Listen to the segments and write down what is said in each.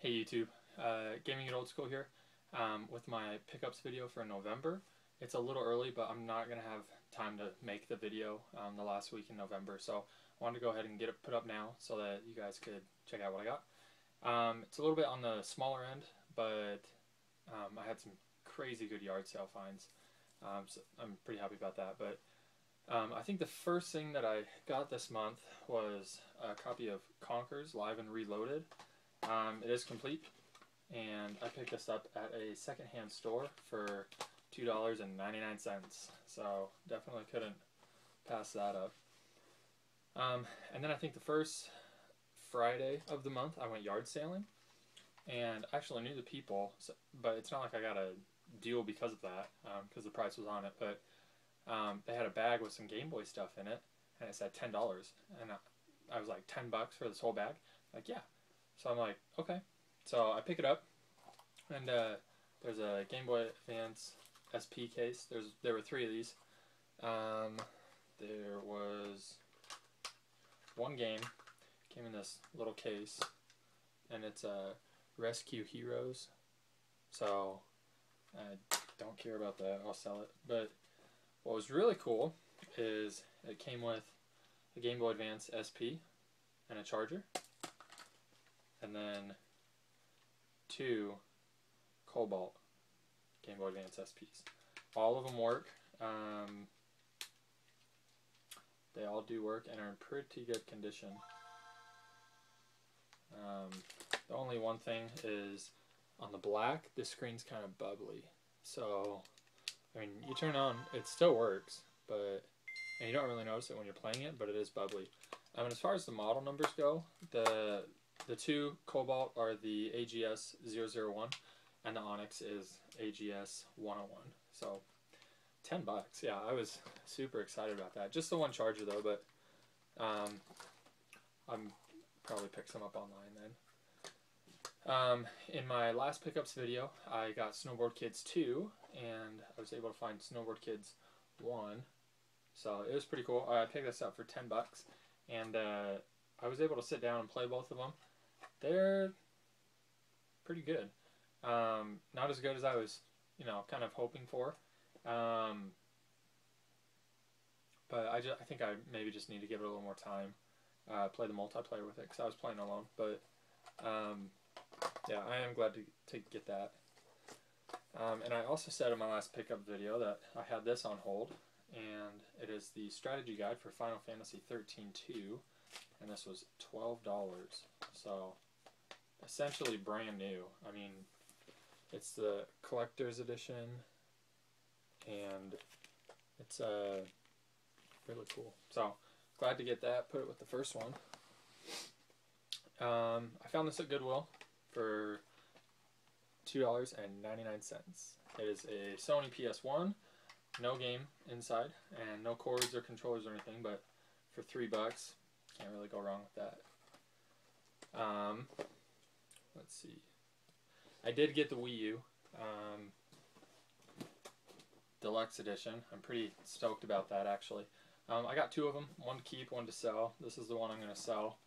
Hey YouTube, Gamingitoldschool here with my pickups video for November. It's a little early, but I'm not going to have time to make the video the last week in November, so I wanted to go ahead and get it put up now so that you guys could check out what I got. It's a little bit on the smaller end, but I had some crazy good yard sale finds, so I'm pretty happy about that. But I think the first thing that I got this month was a copy of Conker's Live and Reloaded. It is complete, and I picked this up at a secondhand store for $2.99, so definitely couldn't pass that up. And then I think the first Friday of the month I went yard sailing, and I actually knew the people, but it's not like I got a deal because of that, because the price was on it, but they had a bag with some Gameboy stuff in it, and it said $10, and I was like, $10 for this whole bag? Like, yeah. So I'm like, okay. So I pick it up, and there's a Game Boy Advance SP case. There were 3 of these. There was one game, came in this little case, and it's Rescue Heroes. So I don't care about that. I'll sell it. But what was really cool is it came with a Game Boy Advance SP and a charger, and then 2 Cobalt Game Boy Advance SPs. All of them work. They all do work and are in pretty good condition. The only one thing is on the black, the screen's kind of bubbly. So, I mean, you turn on, it still works, but, and you don't really notice it when you're playing it, but it is bubbly. And as far as the model numbers go, the 2 Cobalt are the AGS 001, and the Onyx is AGS 101. So, $10. Yeah, I was super excited about that. Just the one charger though, but I'm probably pick some up online then. In my last pickups video, I got Snowboard Kids 2, and I was able to find Snowboard Kids 1. So it was pretty cool. I picked this up for $10, and I was able to sit down and play both of them. They're pretty good. Not as good as I was, kind of hoping for. But I think I maybe just need to give it a little more time. Play the multiplayer with it, because I was playing alone. But yeah, I am glad to get that. And I also said in my last pickup video that I had this on hold, and it is the strategy guide for Final Fantasy 13-2, and this was $12. So essentially brand new. I mean, it's the collector's edition, and it's really cool. So glad to get that. Put it with the first one. I found this at Goodwill for $2.99. It is a Sony PS1, no game inside, and no cords or controllers or anything, but for $3, can't really go wrong with that. Let's see. I did get the Wii U Deluxe Edition. I'm pretty stoked about that, actually. I got 2 of them, one to keep, one to sell. This is the one I'm going to sell.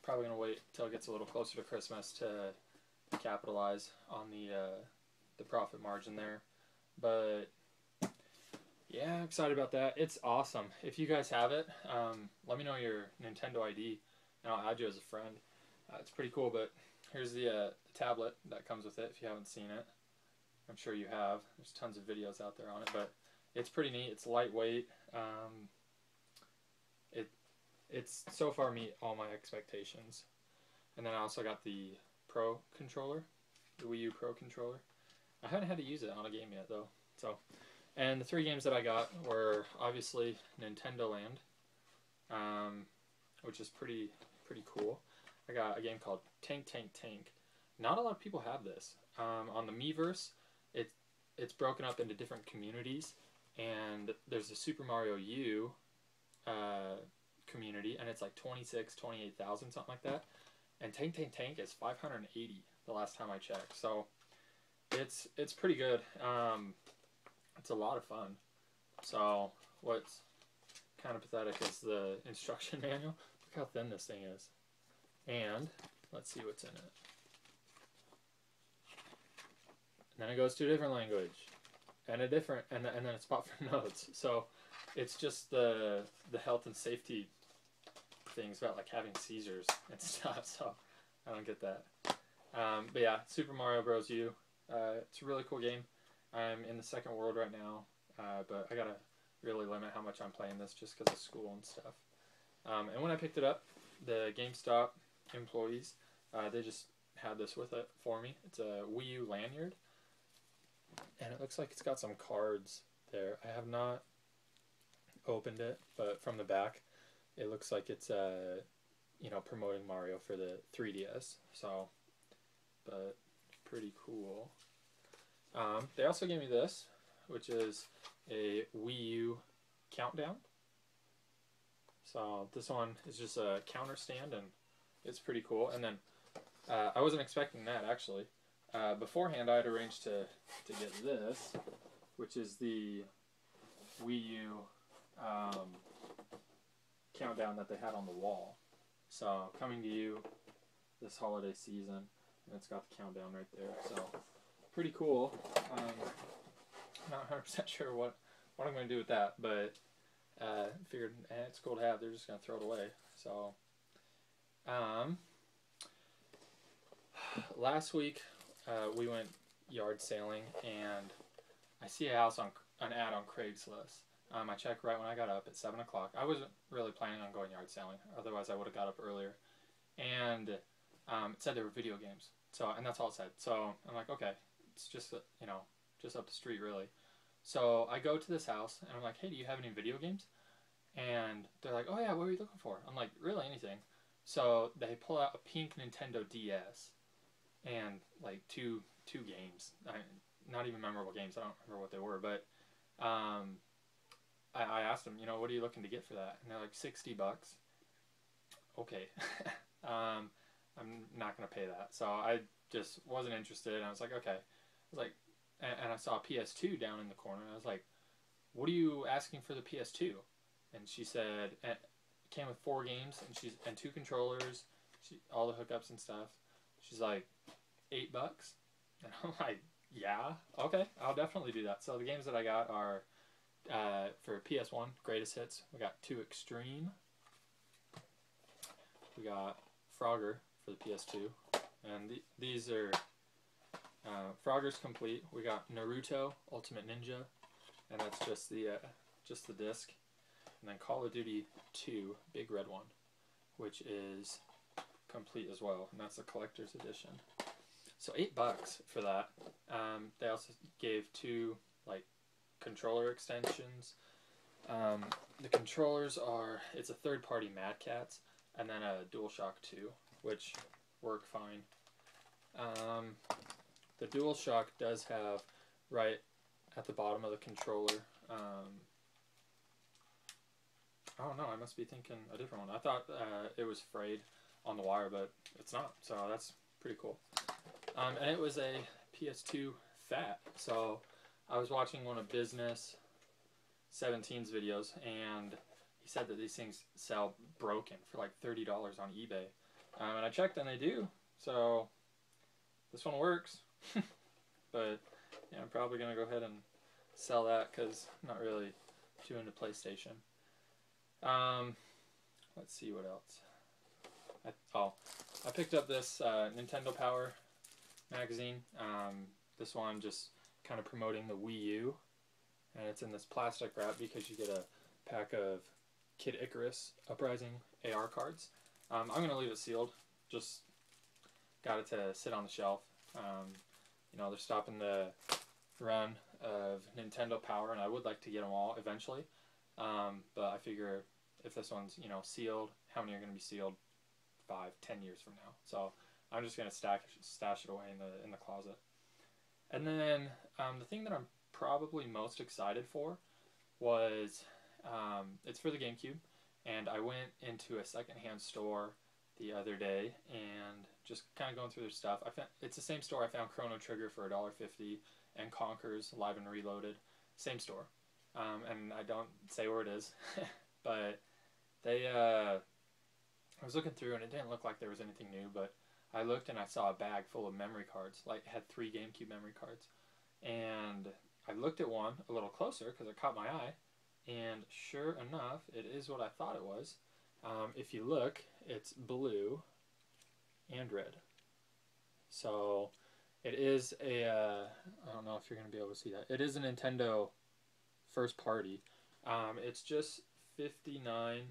Probably going to wait till it gets a little closer to Christmas to capitalize on the profit margin there. But yeah, I'm excited about that. It's awesome. If you guys have it, let me know your Nintendo ID, and I'll add you as a friend. It's pretty cool. But here's the tablet that comes with it, if you haven't seen it. I'm sure you have. There's tons of videos out there on it, but it's pretty neat. It's lightweight. It's so far meet all my expectations. And then I also got the Pro controller, the Wii U Pro controller. I haven't had to use it on a game yet though. So, and the 3 games that I got were obviously Nintendo Land, which is pretty cool. I got a game called Tank Tank Tank. Not a lot of people have this. On the Miiverse, it's broken up into different communities, and there's the Super Mario U community, and it's like 28,000, something like that. And Tank Tank Tank is 580 the last time I checked. So it's pretty good. It's a lot of fun. So what's kind of pathetic is the instruction manual. Look how thin this thing is. And let's see what's in it. and then it goes to a different language, and a different, and then a spot for notes. So it's just the health and safety things about like having seizures and stuff. So I don't get that. But yeah, Super Mario Bros. U. It's a really cool game. I'm in the second world right now, but I gotta really limit how much I'm playing this just because of school and stuff. And when I picked it up, the GameStop employees, they just had this with it for me. It's a Wii U lanyard, and it looks like it's got some cards there. I have not opened it, but from the back, it looks like it's you know, promoting Mario for the 3DS. So, but pretty cool. They also gave me this, which is a Wii U countdown. So this one is just a counter stand, and it's pretty cool. And then I wasn't expecting that, actually. Beforehand, I had arranged to get this, which is the Wii U countdown that they had on the wall. So coming to you this holiday season, and it's got the countdown right there. So pretty cool. Not 100% sure what I'm going to do with that, but figured it's cool to have. They're just going to throw it away. So last week we went yard sailing, and I see a house on an ad on Craigslist. I checked right when I got up at 7 o'clock. I wasn't really planning on going yard sailing, otherwise I would have got up earlier. And it said there were video games. So, and that's all it said. So I'm like, okay, it's just, you know, just up the street really. So I go to this house and I'm like, hey, do you have any video games? And they're like, oh yeah, what are you looking for? I'm like, really, anything. So they pull out a pink Nintendo DS and like two games. Not even memorable games. I don't remember what they were, but I asked them, you know, what are you looking to get for that? And they're like, $60. Okay. I'm not going to pay that. So I just wasn't interested. And I was like, okay. I was like, and I saw a PS2 down in the corner. And I was like, what are you asking for the PS2? And she said, it came with 4 games and 2 controllers, all the hookups and stuff. She's like, $8? And I'm like, yeah, okay, I'll definitely do that. So the games that I got are for PS1, Greatest Hits. We got 2 Extreme. We got Frogger for the PS2. And these are Frogger's Complete. We got Naruto Ultimate Ninja, and that's just the disc. And then Call of Duty 2, Big Red One, which is complete as well, and that's the collector's edition. So $8 for that. They also gave 2 like controller extensions. The controllers are, it's a third-party Mad Catz, and then a DualShock 2, which work fine. The DualShock does have, right at the bottom of the controller, I don't know, I must be thinking a different one. I thought it was frayed on the wire, but it's not, so that's pretty cool. And it was a PS2 Fat, so I was watching one of Business 17's videos, and he said that these things sell broken for like $30 on eBay. And I checked, and they do, so this one works. But yeah, I'm probably going to go ahead and sell that because I'm not really too into PlayStation. Let's see what else. I picked up this Nintendo Power magazine. This one just kind of promoting the Wii U, and it's in this plastic wrap because you get a pack of Kid Icarus Uprising AR cards. I'm going to leave it sealed. Just got it to sit on the shelf. You know, they're stopping the run of Nintendo Power, and I would like to get them all eventually. But I figure if this one's, you know, sealed, how many are going to be sealed 5, 10 years from now? So I'm just going to stash it away in the closet. And then the thing that I'm probably most excited for was it's for the Gamecube, and I went into a secondhand store the other day and just kind of going through their stuff. It's the same store I found Chrono Trigger for $1.50 and Conker's Live and Reloaded. Same store. And I don't say where it is, but they, I was looking through and it didn't look like there was anything new, but I looked and I saw a bag full of memory cards, like it had 3 GameCube memory cards. and I looked at one a little closer because it caught my eye, and sure enough, it is what I thought it was. If you look, it's blue and red. So it is a, I don't know if you're going to be able to see that. It is a Nintendo first party. It's just 59,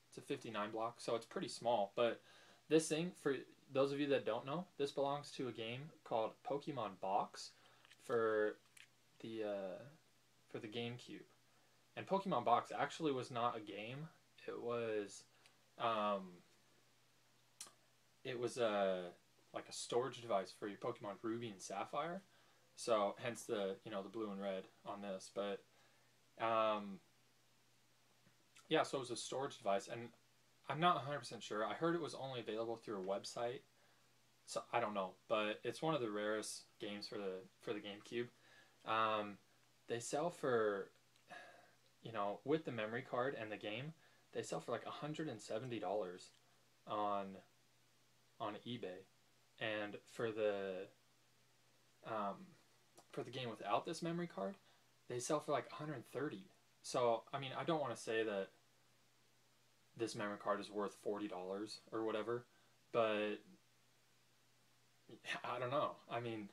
it's a 59 block, so it's pretty small. But this thing, for those of you that don't know, this belongs to a game called Pokemon Box for the GameCube. And Pokemon Box actually was not a game. It was a like a storage device for your Pokemon Ruby and Sapphire. So hence the the blue and red on this. But yeah, so it was a storage device, and I'm not 100% sure. I heard it was only available through a website, so I don't know. But it's one of the rarest games for the GameCube. They sell for, with the memory card and the game, they sell for like $170 on eBay, and for the game without this memory card, they sell for like $130. So I mean, I don't want to say that this memory card is worth $40 or whatever, but I don't know. I mean, it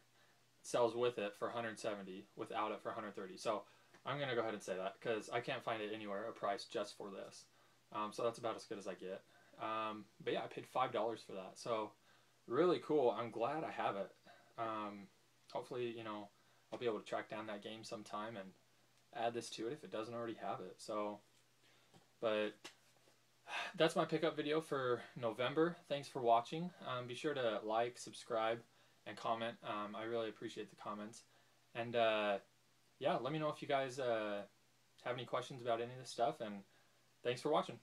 sells with it for $170, without it for $130. So I'm gonna go ahead and say that because I can't find it anywhere a price just for this. So that's about as good as I get. But yeah, I paid $5 for that. So really cool. I'm glad I have it. Hopefully, I'll be able to track down that game sometime and add this to it if it doesn't already have it. So, but that's my pickup video for November. Thanks for watching. Be sure to like, subscribe, and comment. I really appreciate the comments. And yeah, let me know if you guys have any questions about any of this stuff. And thanks for watching.